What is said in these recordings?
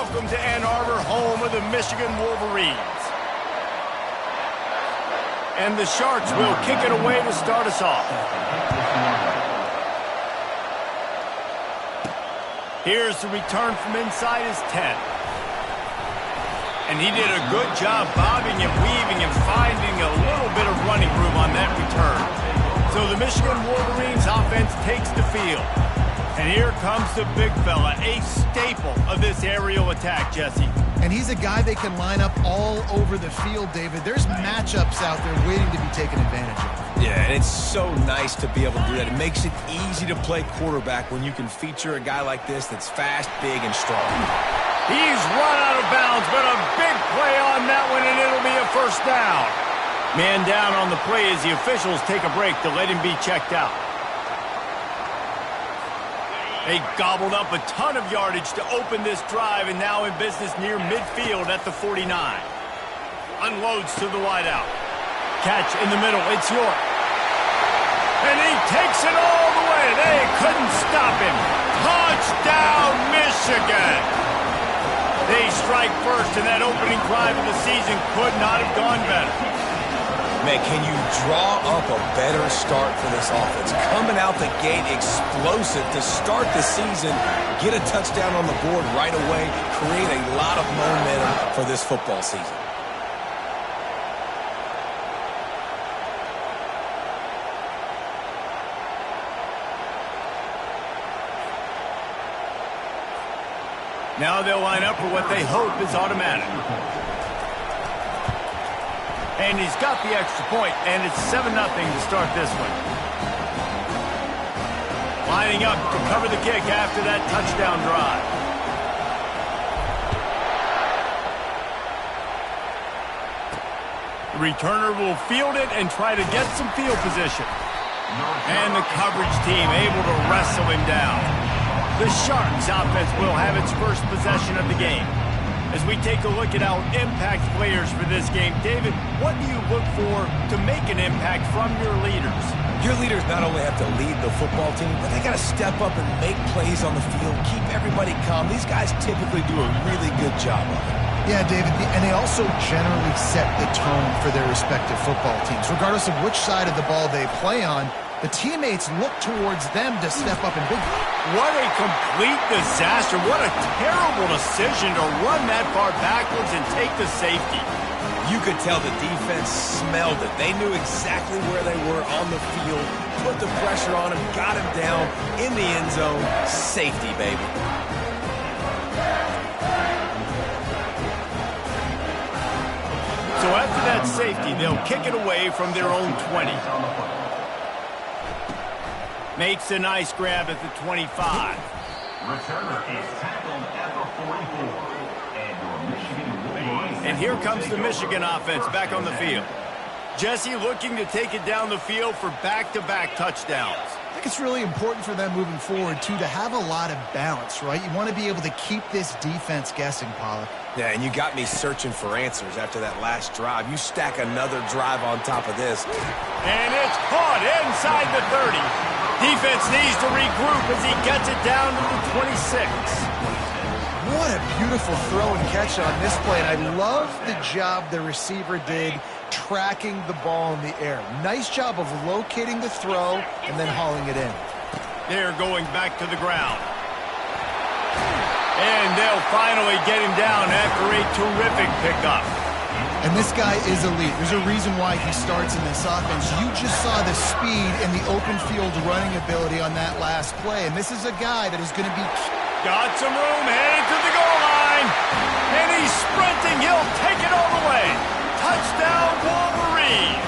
welcome to Ann Arbor, home of the Michigan Wolverines. And the Sharks will kick it away to start us off. Here's the return from inside his 10. And he did a good job bobbing and weaving and finding a little bit of running room on that return. So the Michigan Wolverines offense takes the field. And here comes the big fella, a staple of this aerial attack, Jesse. And he's a guy they can line up all over the field, David. There's matchups out there waiting to be taken advantage of. Yeah, and it's so nice to be able to do that. It makes it easy to play quarterback when you can feature a guy like this that's fast, big, and strong. He's run out of bounds, but a big play on that one, and it'll be a first down. Man down on the play as the officials take a break to let him be checked out. They gobbled up a ton of yardage to open this drive, and now in business near midfield at the 49. Unloads to the wideout. Catch in the middle. It's York. And he takes it all the way. They couldn't stop him. Touchdown, Michigan. They strike first, and that opening drive of the season could not have gone better. Man, can you draw up a better start for this offense? Coming out the gate explosive to start the season, get a touchdown on the board right away, create a lot of momentum for this football season. Now they'll line up for what they hope is automatic. And he's got the extra point, and it's 7-0 to start this one. Lining up to cover the kick after that touchdown drive. The returner will field it and try to get some field position. And the coverage team able to wrestle him down. The Sharks offense will have its first possession of the game. As we take a look at our impact players for this game, David, what do you look for to make an impact from your leaders? Your leaders not only have to lead the football team, but they got to step up and make plays on the field, keep everybody calm. These guys typically do a really good job of it. Yeah, David, and they also generally set the tone for their respective football teams. Regardless of which side of the ball they play on, the teammates look towards them to step up and big. What a complete disaster. What a terrible decision to run that far backwards and take the safety. You could tell the defense smelled it. They knew exactly where they were on the field, put the pressure on him, got him down in the end zone. Safety, baby. So after that safety, they'll kick it away from their own 20. Makes a nice grab at the 25. Returner is tackled at the 44. And your Michigan Wolverines. And here comes the Michigan offense back on the field. Jesse looking to take it down the field for back-to-back touchdowns. I think it's really important for them moving forward, too, to have a lot of balance, right? You want to be able to keep this defense guessing, Pollack. Yeah, and you got me searching for answers after that last drive. You stack another drive on top of this. And it's caught inside the 30. Defense needs to regroup as he gets it down to the 26. What a beautiful throw and catch on this play. And I love the job the receiver did tracking the ball in the air. Nice job of locating the throw and then hauling it in. They're going back to the ground. And they'll finally get him down after a terrific pickup. And this guy is elite. There's a reason why he starts in this offense. You just saw the speed and the open field running ability on that last play. And this is a guy that is going to be... Got some room, headed to the goal line. And he's sprinting. He'll take it all the way. Touchdown, Wolverines.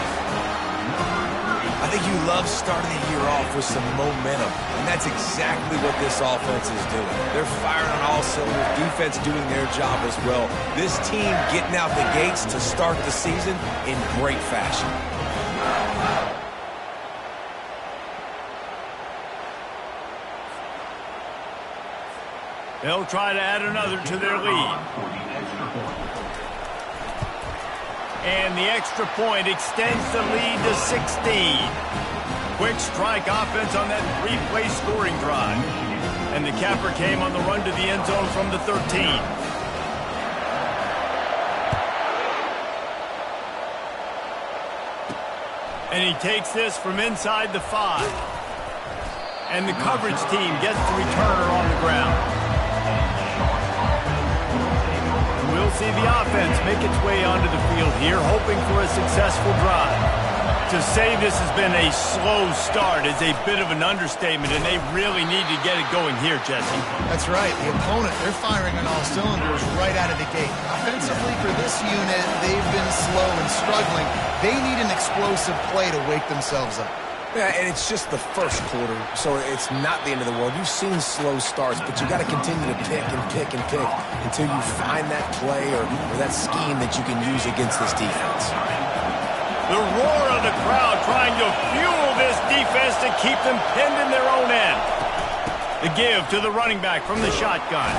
I think you love starting the year off with some momentum, and that's exactly what this offense is doing. They're firing on all cylinders, defense doing their job as well. This team getting out the gates to start the season in great fashion. They'll try to add another to their lead. And the extra point extends the lead to 16. Quick strike offense on that three-play scoring drive. And the capper came on the run to the end zone from the 13. And he takes this from inside the 5. And the coverage team gets the returner on the ground. We'll see the offense make its way onto the field here, hoping for a successful drive. To say this has been a slow start is a bit of an understatement, and they really need to get it going here, Jesse. That's right. The opponent, they're firing on all cylinders right out of the gate. Offensively, for this unit, they've been slow and struggling. They need an explosive play to wake themselves up. Yeah, and it's just the first quarter, so it's not the end of the world. You've seen slow starts, but you got to continue to pick and pick and pick until you find that play or that scheme that you can use against this defense. The roar of the crowd trying to fuel this defense to keep them pinned in their own end. The give to the running back from the shotgun.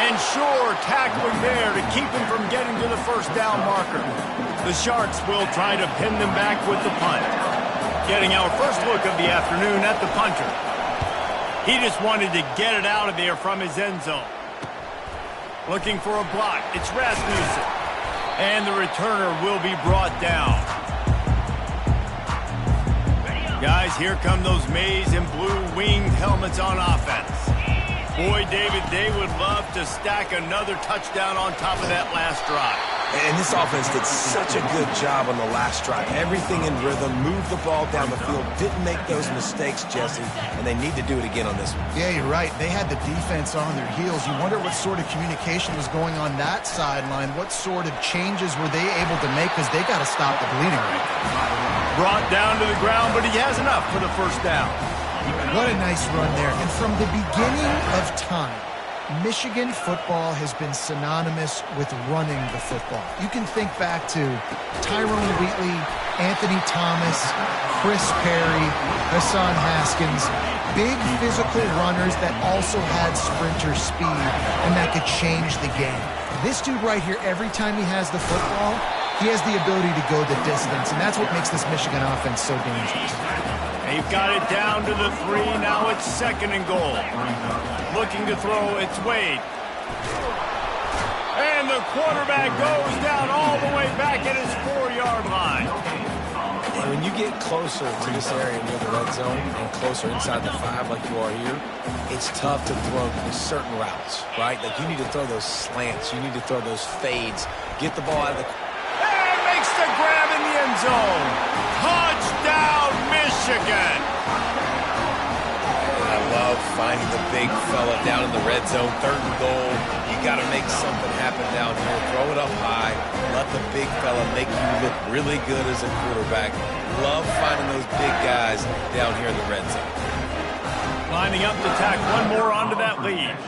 And sure, tackling there to keep him from getting to the first down marker. The Sharks will try to pin them back with the punt. Getting our first look of the afternoon at the punter. He just wanted to get it out of there from his end zone. Looking for a block. It's Rasmussen. And the returner will be brought down. Guys, here come those maize and blue winged helmets on offense. Boy, David, they would love to stack another touchdown on top of that last drive. And this offense did such a good job on the last drive. Everything in rhythm, moved the ball down the field, didn't make those mistakes, Jesse, and they need to do it again on this one. Yeah, you're right. They had the defense on their heels. You wonder what sort of communication was going on that sideline. What sort of changes were they able to make, because they got to stop the bleeding right there. Brought down to the ground, but he has enough for the first down. What a nice run there. And from the beginning of time, Michigan football has been synonymous with running the football. You can think back to Tyrone Wheatley, Anthony Thomas, Chris Perry, Hassan Haskins, big physical runners that also had sprinter speed and that could change the game. This dude right here, every time he has the football, he has the ability to go the distance, and that's what makes this Michigan offense so dangerous. They've got it down to the 3. Now it's 2nd and goal. Looking to throw, it's Wade. And the quarterback goes down all the way back at his 4-yard line. And when you get closer to this area near the red zone and closer inside the 5 like you are here, it's tough to throw certain routes, right? Like you need to throw those slants. You need to throw those fades. Get the ball out of the... And makes the grab in the end zone. Touchdown, Michigan. I love finding the big fella down in the red zone, 3rd and goal. You got to make something happen down here. Throw it up high. Let the big fella make you look really good as a quarterback. Love finding those big guys down here in the red zone. Lining up to tack one more onto that lead.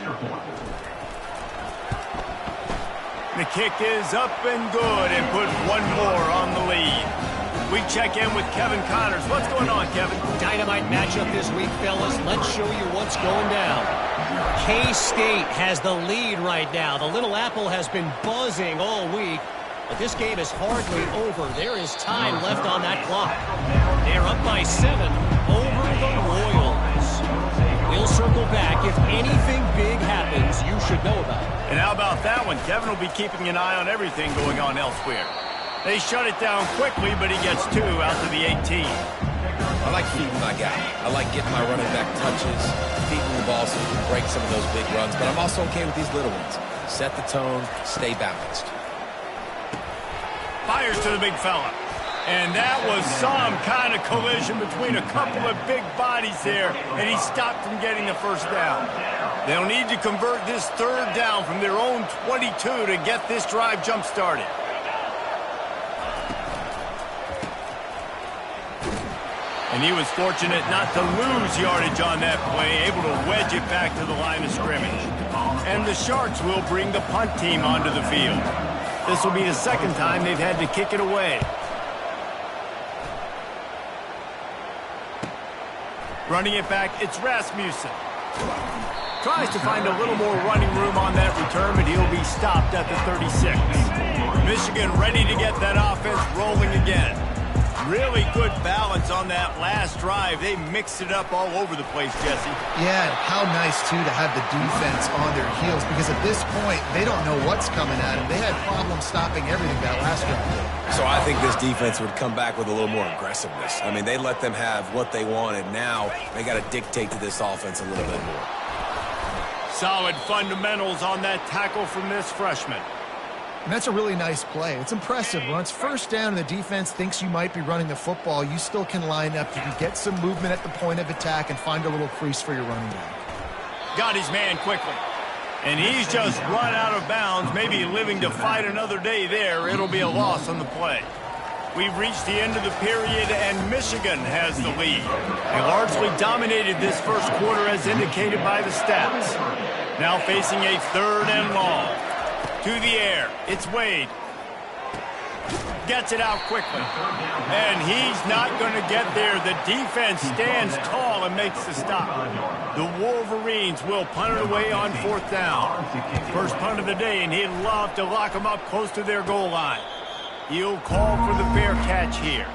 The kick is up and good, and put one more on the lead. We check in with Kevin Connors. What's going on, Kevin? Dynamite matchup this week, fellas. Let's show you what's going down. K-State has the lead right now. The Little Apple has been buzzing all week, but this game is hardly over. There is time left on that clock. They're up by 7 over the Royals. We'll circle back. If anything big happens, you should know about it. And how about that one? Kevin will be keeping an eye on everything going on elsewhere. They shut it down quickly, but he gets 2 out to the 18. I like feeding my guy. I like getting my running back touches, feeding the ball so he can break some of those big runs. But I'm also okay with these little ones. Set the tone, stay balanced. Fires to the big fella. And that was some kind of collision between a couple of big bodies there, and he stopped from getting the first down. They'll need to convert this 3rd down from their own 22 to get this drive jump-started. And he was fortunate not to lose yardage on that play, able to wedge it back to the line of scrimmage. And the Sharks will bring the punt team onto the field. This will be the 2nd time they've had to kick it away. Running it back, it's Rasmussen. Tries to find a little more running room on that return, but he'll be stopped at the 36. Michigan ready to get that offense rolling again. Really good balance on that last drive. They mixed it up all over the place, Jesse. Yeah, how nice, too, to have the defense on their heels, because at this point, they don't know what's coming at them. They had problems stopping everything that last drive. So I think this defense would come back with a little more aggressiveness. I mean, they let them have what they wanted. Now they got to dictate to this offense a little bit more. Solid fundamentals on that tackle from this freshman. And that's a really nice play. It's impressive. When it's first down and the defense thinks you might be running the football, you still can line up. You can get some movement at the point of attack and find a little crease for your running back. Got his man quickly. And he's just run out of bounds, maybe living to fight another day there. It'll be a loss on the play. We've reached the end of the period, and Michigan has the lead. They largely dominated this first quarter as indicated by the stats. Now facing a 3rd and long. To the air. It's Wade. Gets it out quickly. And he's not going to get there. The defense stands tall and makes the stop. The Wolverines will punt it away on 4th down. First punt of the day, and he'd love to lock them up close to their goal line. He'll call for the fair catch here.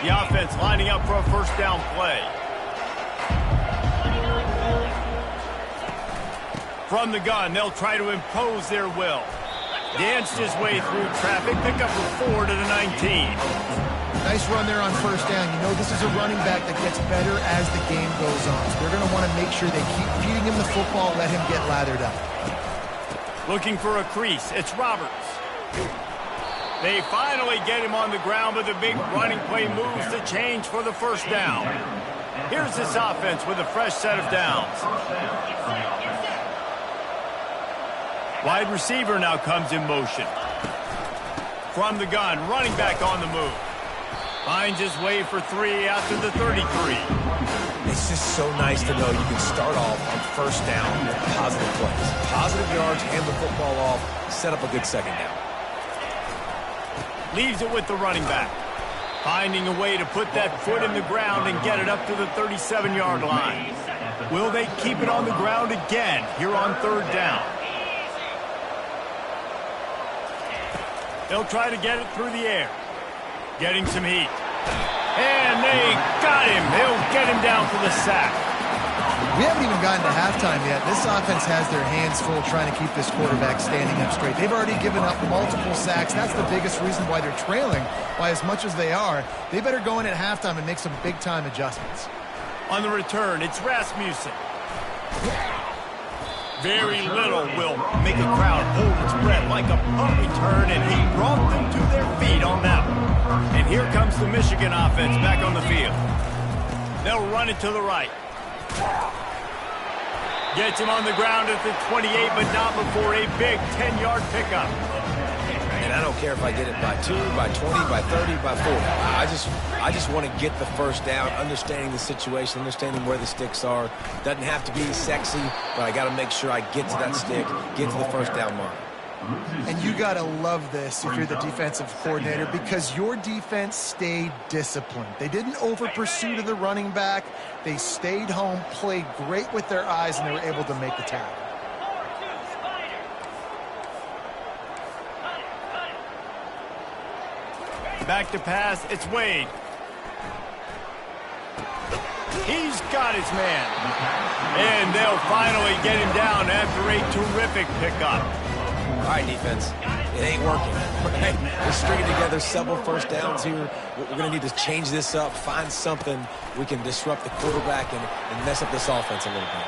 The offense lining up for a first down play. From the gun, they'll try to impose their will. Danced his way through traffic, pick up a 4 to the 19. Nice run there on first down. You know, this is a running back that gets better as the game goes on. So they're going to want to make sure they keep feeding him the football, let him get lathered up. Looking for a crease. It's Roberts. They finally get him on the ground, but the big running play moves the change for the first down. Here's this offense with a fresh set of downs. Wide receiver now comes in motion. From the gun, running back on the move. Finds his way for 3 after the 33. It's just so nice to know you can start off on first down with positive plays. Positive yards, hand the football off, set up a good second down. Leaves it with the running back. Finding a way to put that foot in the ground and get it up to the 37-yard line. Will they keep it on the ground again here on 3rd down? They'll try to get it through the air. Getting some heat. And they got him. They'll get him down for the sack. We haven't even gotten to halftime yet. This offense has their hands full trying to keep this quarterback standing up straight. They've already given up multiple sacks. That's the biggest reason why they're trailing by as much as they are. They better go in at halftime and make some big-time adjustments. On the return, it's Rasmussen. Very little will make a crowd hold its breath like a punt return, and he brought them to their feet on that one. And here comes the Michigan offense back on the field. They'll run it to the right. Gets him on the ground at the 28, but not before a big 10-yard pickup. And I don't care if I get it by 2, by 20, by 30, by 40. I just want to get the first down, understanding the situation, understanding where the sticks are. Doesn't have to be sexy, but I got to make sure I get to that stick, get to the first down mark. And you got to love this if you're the defensive coordinator, because your defense stayed disciplined. They didn't over-pursue to the running back. They stayed home, played great with their eyes, and they were able to make the tackle. Back to pass, it's Wade. He's got his man. And they'll finally get him down after a terrific pickup. All right, defense, it ain't working. Right? We're stringing together several first downs here. We're going to need to change this up, find something we can disrupt the quarterback and mess up this offense a little bit.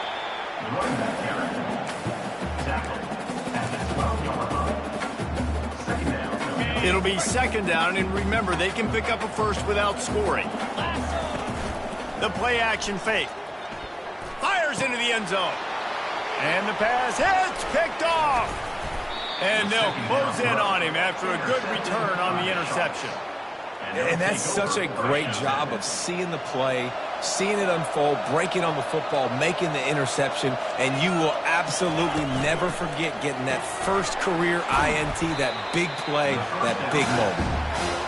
It'll be 2nd down, and remember, they can pick up a first without scoring. The play action fake. Fires into the end zone. And the pass hits, picked off. And they'll close in on him after a good return on the interception. And that's such a great job of seeing the play, seeing it unfold, breaking on the football, making the interception, and you will absolutely never forget getting that first career INT, that big play, that big moment.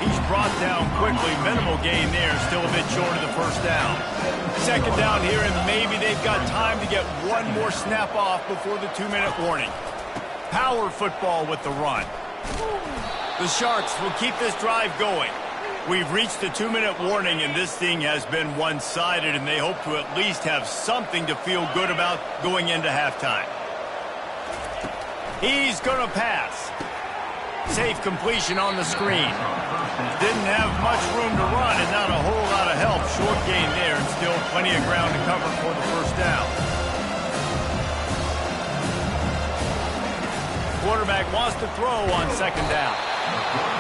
He's brought down quickly. Minimal gain there, still a bit short of the first down. 2nd down here, and maybe they've got time to get one more snap off before the 2-minute warning. Power football with the run. The Sharks will keep this drive going. We've reached the 2-minute warning, and this thing has been one-sided, and they hope to at least have something to feel good about going into halftime. He's going to pass. Safe completion on the screen. Didn't have much room to run and not a whole lot of help. Short gain there and still plenty of ground to cover for the first down. Quarterback wants to throw on second down.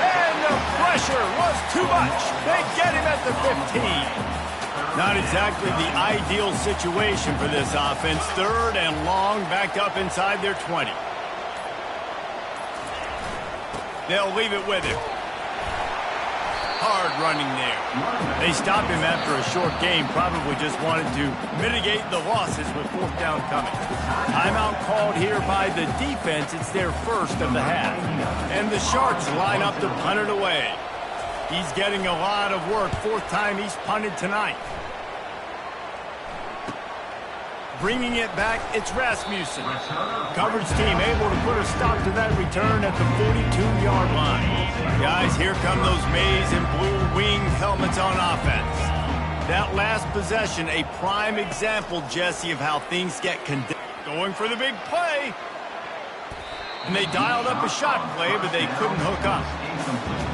And the pressure was too much. They get him at the 15. Not exactly the ideal situation for this offense. 3rd and long, backed up inside their 20. They'll leave it with him. Hard running there. They stopped him after a short game. Probably just wanted to mitigate the losses with 4th down coming. Timeout called here by the defense. It's their first of the half. And the Sharks line up to punt it away. He's getting a lot of work. 4th time he's punted tonight. Bringing it back, it's Rasmussen. Coverage team able to put a stop to that return at the 42-yard line. Guys, here come those maize and blue winged helmets on offense. That last possession, a prime example, Jesse, of how things get condemned. Going for the big play. And they dialed up a shot play, but they couldn't hook up.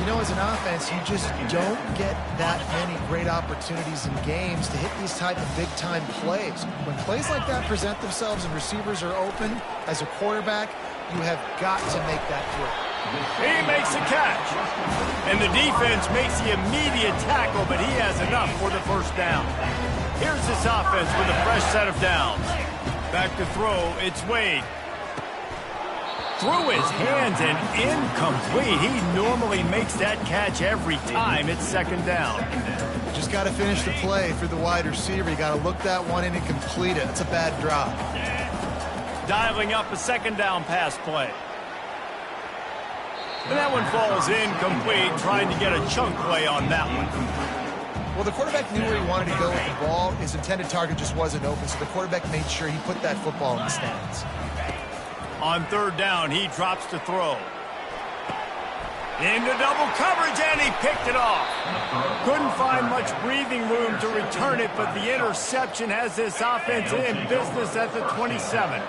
You know, as an offense, you just don't get that many great opportunities in games to hit these type of big-time plays. When plays like that present themselves and receivers are open, as a quarterback, you have got to make that throw. He makes a catch. And the defense makes the immediate tackle, but he has enough for the first down. Here's this offense with a fresh set of downs. Back to throw, it's Wade. Through his hands and incomplete. He normally makes that catch every time it's second down. Just got to finish the play for the wide receiver. You got to look that one in and complete it. It's a bad drop. Dialing up a second down pass play. And that one falls incomplete, trying to get a chunk play on that one. Well, the quarterback knew where he wanted to go with the ball. His intended target just wasn't open, so the quarterback made sure he put that football in the stands. On 3rd down, he drops to throw. Into double coverage, and he picked it off. Couldn't find much breathing room to return it, but the interception has this offense in business at the 27.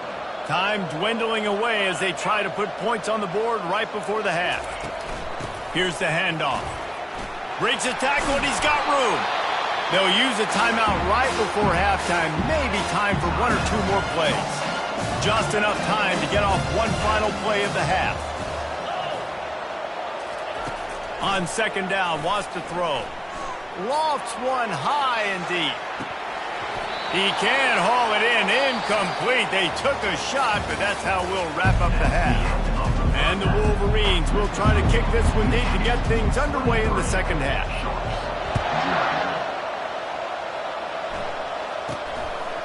Time dwindling away as they try to put points on the board right before the half. Here's the handoff. Breaks a tackle, and he's got room. They'll use a timeout right before halftime. Maybe time for 1 or 2 more plays. Just enough time to get off one final play of the half. On second down, wants to throw. Lofts one high and deep. He can haul it in. Incomplete. They took a shot, but that's how we'll wrap up the half. And the Wolverines will try to kick this one deep to get things underway in the second half.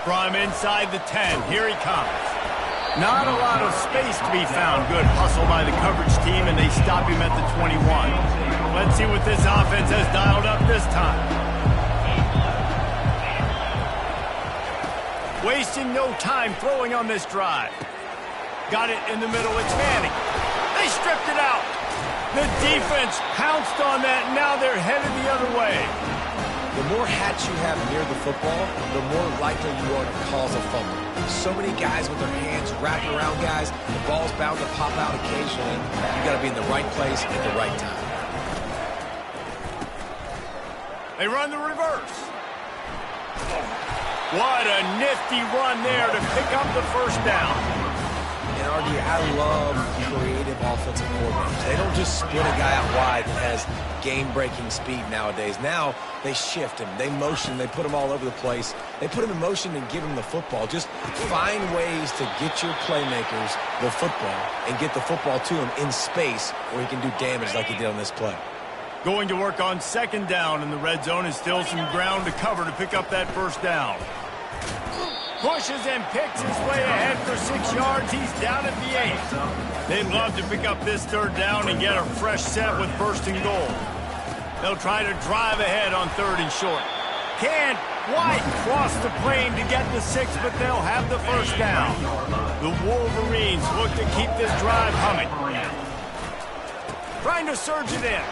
From inside the 10, here he comes. Not a lot of space to be found. Good hustle by the coverage team, and they stop him at the 21. Let's see what this offense has dialed up this time. Wasting no time throwing on this drive. Got it in the middle. It's Manning. They stripped it out. The defense pounced on that. Now they're headed the other way. The more hats you have near the football, the more likely you are to cause a fumble. So many guys with their hands wrapping around guys, the ball's bound to pop out occasionally. You got to be in the right place at the right time. They run the reverse. What a nifty run there to pick up the first down. And RD, I love creative offensive coordinators. They don't just split a guy out wide that has game-breaking speed nowadays. Now they shift him, they motion, they put him all over the place. They put him in motion and give him the football. Just find ways to get your playmakers the football and get the football to him in space where he can do damage like he did on this play. Going to work on second down, and the red zone is still some ground to cover to pick up that first down. Pushes and picks his way ahead for 6 yards. He's down at the 8. They'd love to pick up this third down and get a fresh set with first and goal. They'll try to drive ahead on 3rd and short. Can't quite cross the plane to get the 6, but they'll have the first down. The Wolverines look to keep this drive humming. Trying to surge it in.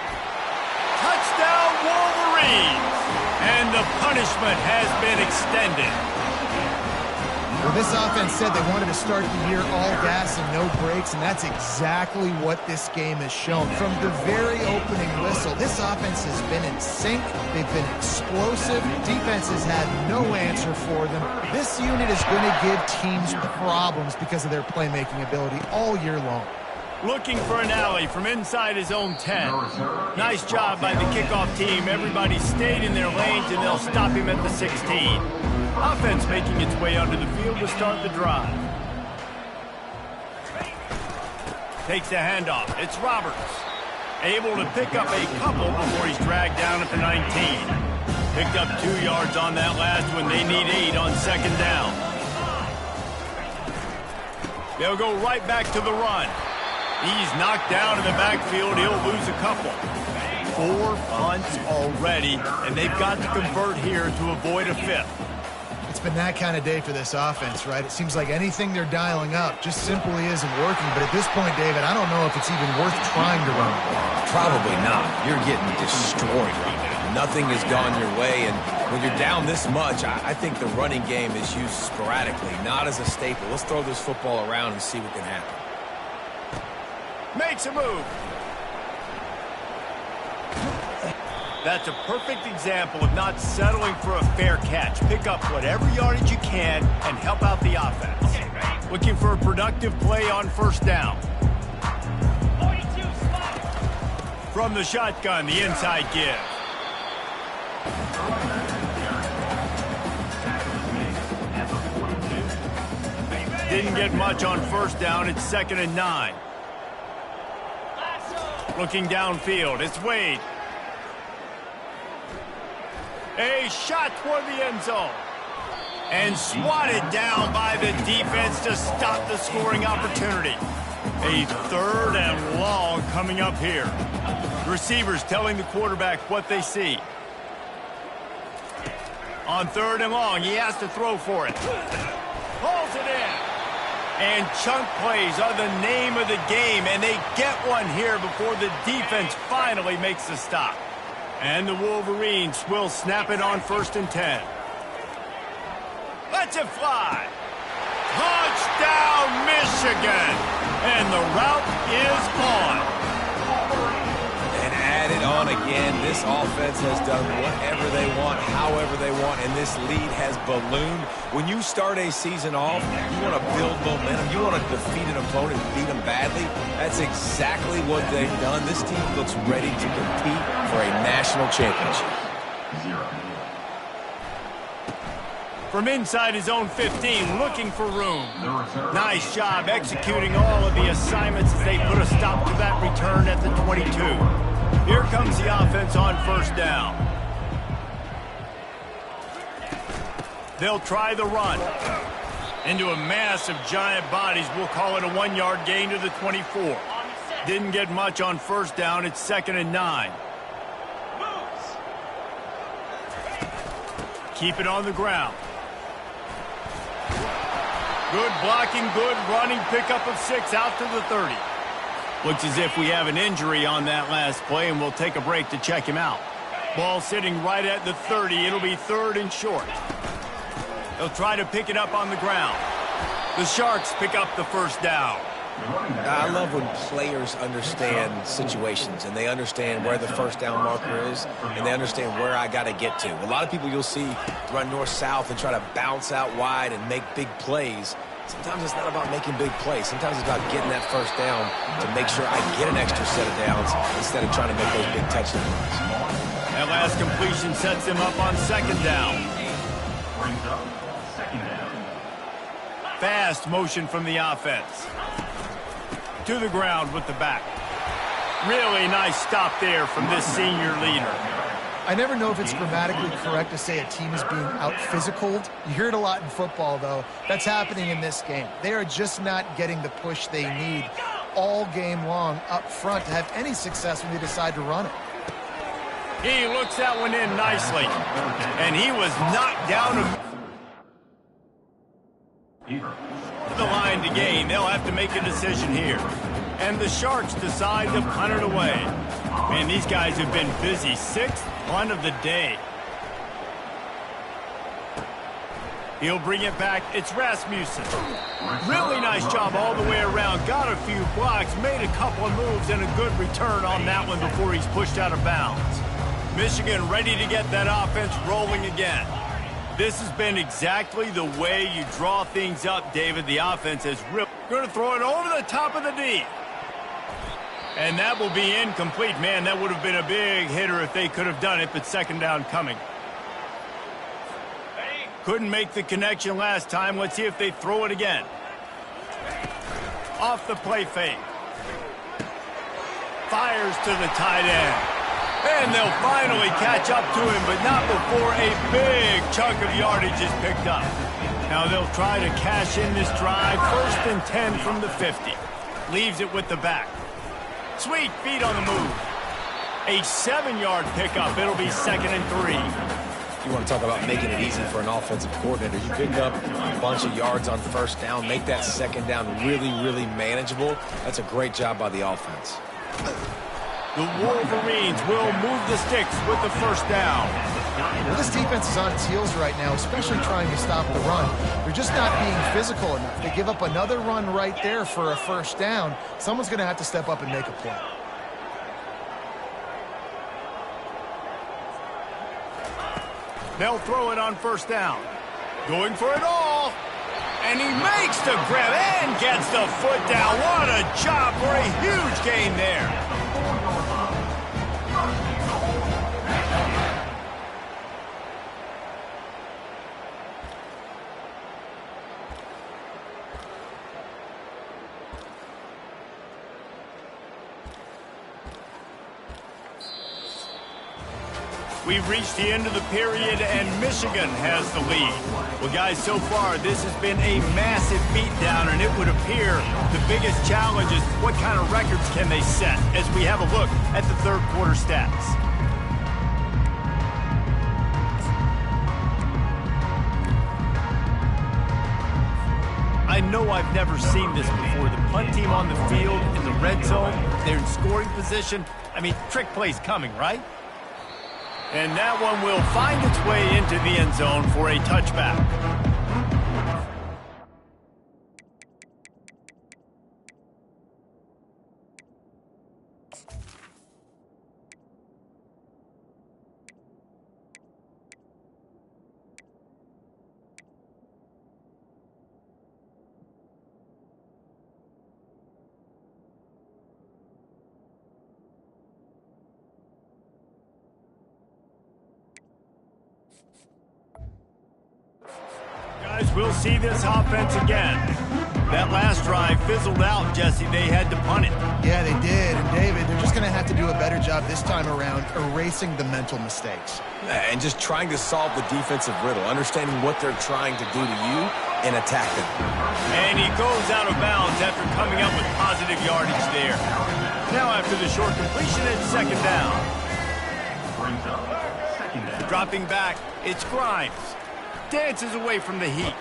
Touchdown, Wolverines! And the punishment has been extended. Well, this offense said they wanted to start the year all gas and no brakes, and that's exactly what this game has shown. From the very opening whistle, this offense has been in sync. They've been explosive. Defense has had no answer for them. This unit is going to give teams problems because of their playmaking ability all year long. Looking for an alley from inside his own 10. Nice job by the kickoff team. Everybody stayed in their lanes, and they'll stop him at the 16. Offense making its way onto the field to start the drive. Takes the handoff. It's Roberts. Able to pick up a couple before he's dragged down at the 19. Picked up 2 yards on that last one. They need 8 on second down. They'll go right back to the run. He's knocked down in the backfield. He'll lose a couple. 4 punts already, and they've got to convert here to avoid a 5th. It's been that kind of day for this offense, right? It seems like anything they're dialing up just simply isn't working. But at this point, David, I don't know if it's even worth trying to run. Probably not. You're getting destroyed right now. Nothing has gone your way, and when you're down this much, I think the running game is used sporadically, not as a staple. Let's throw this football around and see what can happen. Makes a move. That's a perfect example of not settling for a fair catch. Pick up whatever yardage you can and help out the offense. Looking for a productive play on first down. From the shotgun, the inside give. Didn't get much on first down. It's 2nd and 9. Looking downfield, it's Wade. A shot toward the end zone. And swatted down by the defense to stop the scoring opportunity. A 3rd and long coming up here. Receivers telling the quarterback what they see. On 3rd and long, he has to throw for it. Pulls it in. And chunk plays are the name of the game, and they get one here before the defense finally makes the stop. And the Wolverines will snap it on 1st and 10. Let's it fly. Touchdown, Michigan. And the route is on. And add it on again. This offense has done whatever they want, however they want, and this lead has ballooned. When you start a season off, you want to build momentum. You want to defeat an opponent and beat them badly. That's exactly what they've done. This team looks ready to compete for a national championship. From inside his own 15, looking for room. Nice job executing all of the assignments as they put a stop to that return at the 22. Here comes the offense on first down. They'll try the run. Into a mass of giant bodies, we'll call it a 1-yard gain to the 24. Didn't get much on first down. It's 2nd and 9. Keep it on the ground. Good blocking, good running, pickup of 6 out to the 30. Looks as if we have an injury on that last play, and we'll take a break to check him out. Ball sitting right at the 30. It'll be 3rd and short. They'll try to pick it up on the ground. The Sharks pick up the first down. I love when players understand situations and they understand where the first down marker is and they understand where I got to get to. A lot of people you'll see run north-south and try to bounce out wide and make big plays. Sometimes it's not about making big plays. Sometimes it's about getting that first down to make sure I get an extra set of downs instead of trying to make those big touchdown runs. That last completion sets him up on 2nd down. Fast motion from the offense. To the ground with the back. Really nice stop there from this senior leader. I never know if it's grammatically correct to say a team is being out-physicaled. You hear it a lot in football, though. That's happening in this game. They are just not getting the push they need all game long up front to have any success when they decide to run it. He looks that one in nicely. And he was knocked down to the line to gain. They'll have to make a decision here. And the Sharks decide to punt it away. Man, these guys have been busy. Sixth punt of the day. He'll bring it back. It's Rasmussen. Really nice job all the way around. Got a few blocks, made a couple of moves, and a good return on that one before he's pushed out of bounds. Michigan ready to get that offense rolling again. This has been exactly the way you draw things up, David. The offense has really going to throw it over the top of the D. And that will be incomplete. Man, that would have been a big hitter if they could have done it, but second down coming. Couldn't make the connection last time. Let's see if they throw it again. Off the play fake. Fires to the tight end. And they'll finally catch up to him, but not before a big chunk of yardage is picked up. Now they'll try to cash in this drive. 1st and 10 from the 50. Leaves it with the back. Sweet feet on the move. A 7-yard pickup. It'll be 2nd and 3. You want to talk about making it easy for an offensive coordinator. You pick up a bunch of yards on 1st down, make that 2nd down really, really manageable. That's a great job by the offense. The Wolverines will move the sticks with the 1st down. Well, this defense is on its heels right now, especially trying to stop the run. They're just not being physical enough. They give up another run right there for a 1st down. Someone's going to have to step up and make a play. They'll throw it on 1st down. Going for it all. And he makes the grab and gets the foot down. What a job for a huge gain there. We've reached the end of the period, and Michigan has the lead. Well, guys, so far, this has been a massive beatdown, and it would appear the biggest challenge is what kind of records can they set as we have a look at the 3rd quarter stats. I know I've never seen this before. The punt team on the field in the red zone, they're in scoring position. I mean, trick play's coming, right? And that one will find its way into the end zone for a touchback. Guys, we'll see this offense again. That last drive fizzled out, Jesse. They had to punt it. Yeah, they did. And, David, they're just going to have to do a better job this time around erasing the mental mistakes. And just trying to solve the defensive riddle, understanding what they're trying to do to you and attack them. And he goes out of bounds after coming up with positive yardage there. Now after the short completion, it's 2nd down. Dropping back, it's Grimes. Dances away from the heat.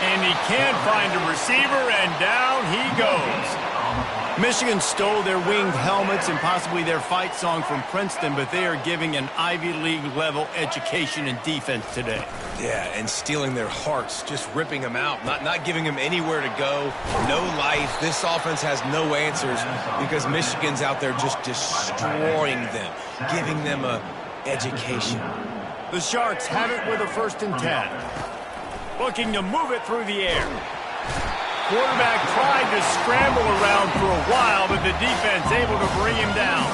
And he can't find a receiver, and down he goes. Michigan stole their winged helmets and possibly their fight song from Princeton, but they are giving an Ivy League-level education in defense today. Yeah, and stealing their hearts, just ripping them out, not giving them anywhere to go, no life. This offense has no answers because Michigan's out there just destroying them, giving them a education. The Sharks have it with a 1st and 10. Looking to move it through the air. Quarterback tried to scramble around for a while, but the defense able to bring him down.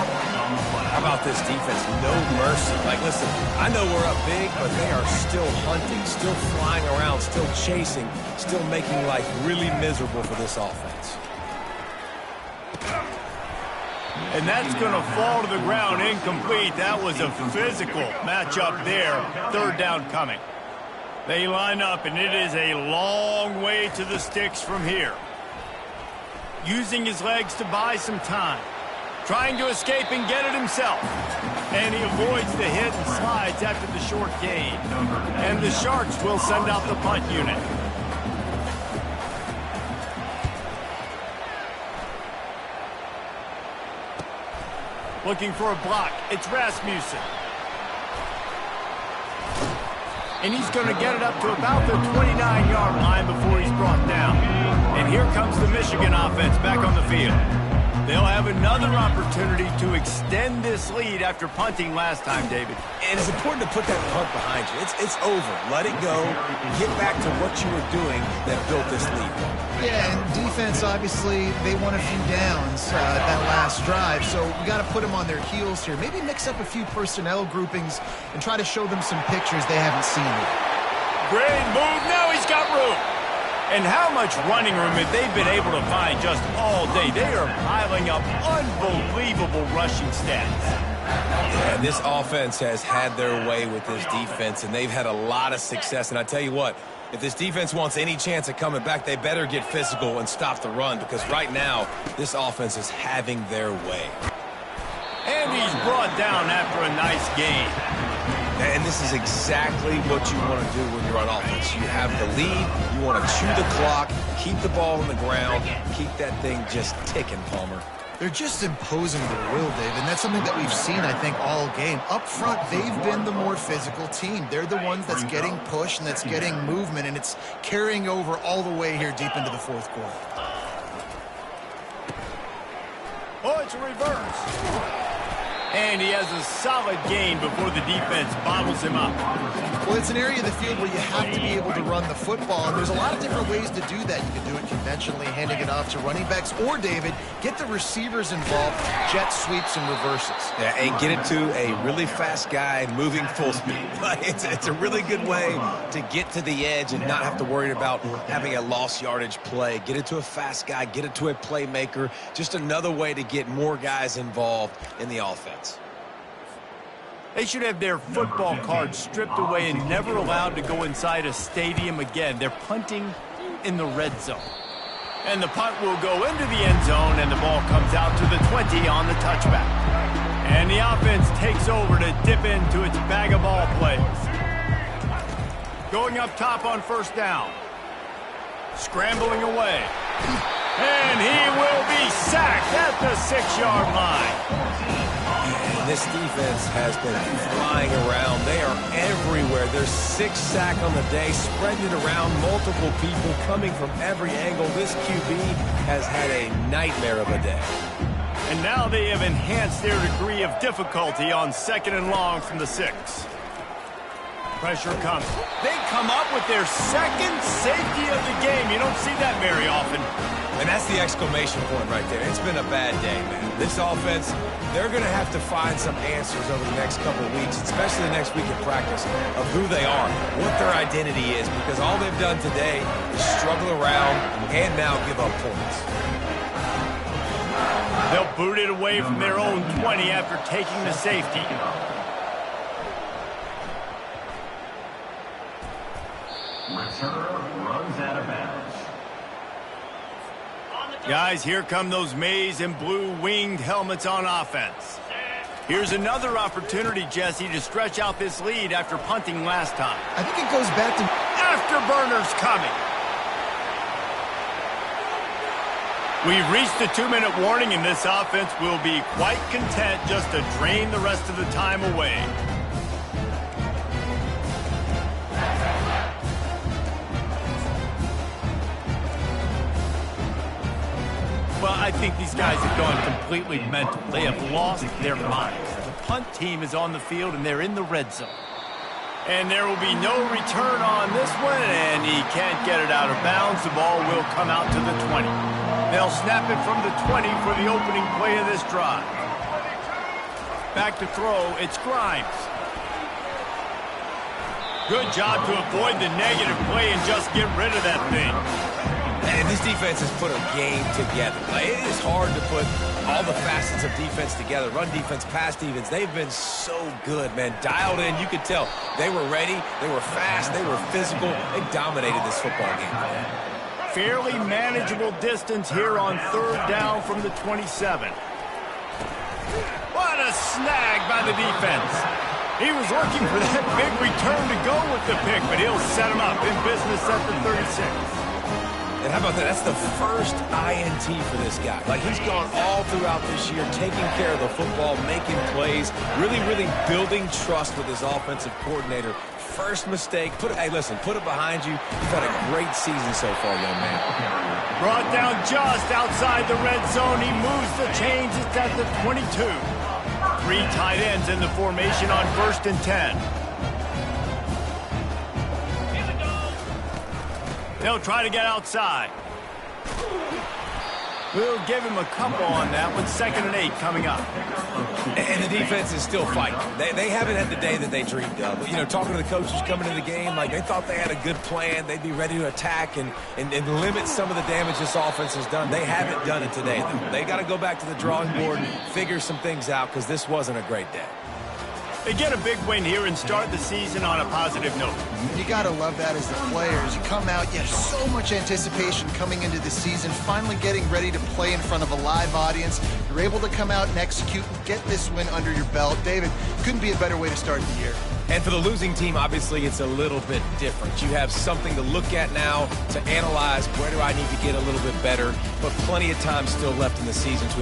How about this defense? No mercy. Like, listen, I know we're up big, but they are still hunting, still flying around, still chasing, still making life really miserable for this offense. And that's going to fall to the ground incomplete. That was a physical matchup there. 3rd down coming. They line up, and it is a long way to the sticks from here. Using his legs to buy some time. Trying to escape and get it himself. And he avoids the hit and slides after the short gain. And the Sharks will send out the punt unit. Looking for a block. It's Rasmussen. And he's going to get it up to about the 29-yard line before he's brought down. And here comes the Michigan offense back on the field. They'll have another opportunity to extend this lead after punting last time, David. And it's important to put that punt behind you. It's over. Let it go. Get back to what you were doing that built this lead. Yeah, and defense, obviously, they won a few downs that last drive, so we got to put them on their heels here. Maybe mix up a few personnel groupings and try to show them some pictures they haven't seen yet. Great move. Now he's got room. And how much running room have they been able to find just all day? They are piling up unbelievable rushing stats. Yeah, this offense has had their way with this defense, and they've had a lot of success. And I tell you what, if this defense wants any chance of coming back, they better get physical and stop the run, because right now, this offense is having their way. And he's brought down after a nice gain. And this is exactly what you want to do when you're on offense. You have the lead, you want to chew the clock, keep the ball on the ground, keep that thing just ticking, Palmer. They're just imposing their will, Dave, and that's something that we've seen, I think, all game. Up front, they've been the more physical team. They're the ones that's getting pushed and that's getting movement, and it's carrying over all the way here deep into the fourth quarter. Oh, it's a reverse. And he has a solid gain before the defense bottles him up. Well, it's an area of the field where you have to be able to run the football, and there's a lot of different ways to do that. You can do it conventionally, handing it off to running backs, or, David, get the receivers involved, jet sweeps and reverses. Yeah, and get it to a really fast guy moving full speed. It's a really good way to get to the edge and not have to worry about having a lost yardage play. Get it to a fast guy, get it to a playmaker. Just another way to get more guys involved in the offense. They should have their football cards stripped away and never allowed to go inside a stadium again. They're punting in the red zone. And the punt will go into the end zone, and the ball comes out to the 20 on the touchback. And the offense takes over to dip into its bag of ball plays. Going up top on first down. Scrambling away. And he will be sacked at the 6-yard line. This defense has been flying around. They are everywhere. There's 6 sacks on the day, spreading it around, multiple people coming from every angle. This QB has had a nightmare of a day. And now they have enhanced their degree of difficulty on 2nd and long from the 6. Pressure comes. They come up with their second safety of the game. You don't see that very often. And that's the exclamation point right there. It's been a bad day, man. This offense, they're going to have to find some answers over the next couple of weeks, especially the next week in practice, of who they are, what their identity is, because all they've done today is struggle around and now give up points. They'll boot it away from their own 20 after taking the safety. Returner runs out of bounds. Guys, here come those maize and blue winged helmets on offense. Here's another opportunity, Jesse, to stretch out this lead after punting last time. I think it goes back to Afterburners coming. We've reached the 2-minute warning, and this offense will be quite content just to drain the rest of the time away. Well, I think these guys have gone completely mental. They have lost their minds. The punt team is on the field, and they're in the red zone. And there will be no return on this one, and he can't get it out of bounds. The ball will come out to the 20. They'll snap it from the 20 for the opening play of this drive. Back to throw, it's Grimes. Good job to avoid the negative play and just get rid of that thing. And this defense has put a game together. Like, it is hard to put all the facets of defense together. Run defense, pass defense. They've been so good, man. Dialed in. You could tell they were ready. They were fast. They were physical. They dominated this football game. Fairly manageable distance here on 3rd down from the 27. What a snag by the defense. He was looking for that big return to go with the pick, but he'll set him up in business at the 36. And how about that? That's the first INT for this guy. Like, he's gone all throughout this year, taking care of the football, making plays, really, really building trust with his offensive coordinator. First mistake. Hey, listen, put it behind you. You've had a great season so far, young man. Brought down just outside the red zone. He moves the chains. It's at the 22. 3 tight ends in the formation on 1st and 10. They'll try to get outside. We'll give him a couple on that with 2nd and 8 coming up. And the defense is still fighting. They haven't had the day that they dreamed of. But, you know, talking to the coaches coming into the game, like, they thought they had a good plan. They'd be ready to attack and limit some of the damage this offense has done. They haven't done it today, though. They got to go back to the drawing board and figure some things out because this wasn't a great day. They get a big win here and start the season on a positive note. You got to love that as the players. You come out, you have so much anticipation coming into the season, finally getting ready to play in front of a live audience. You're able to come out and execute and get this win under your belt. David, couldn't be a better way to start the year. And for the losing team, obviously, it's a little bit different. You have something to look at now to analyze. Where do I need to get a little bit better? But plenty of time still left in the season to improve.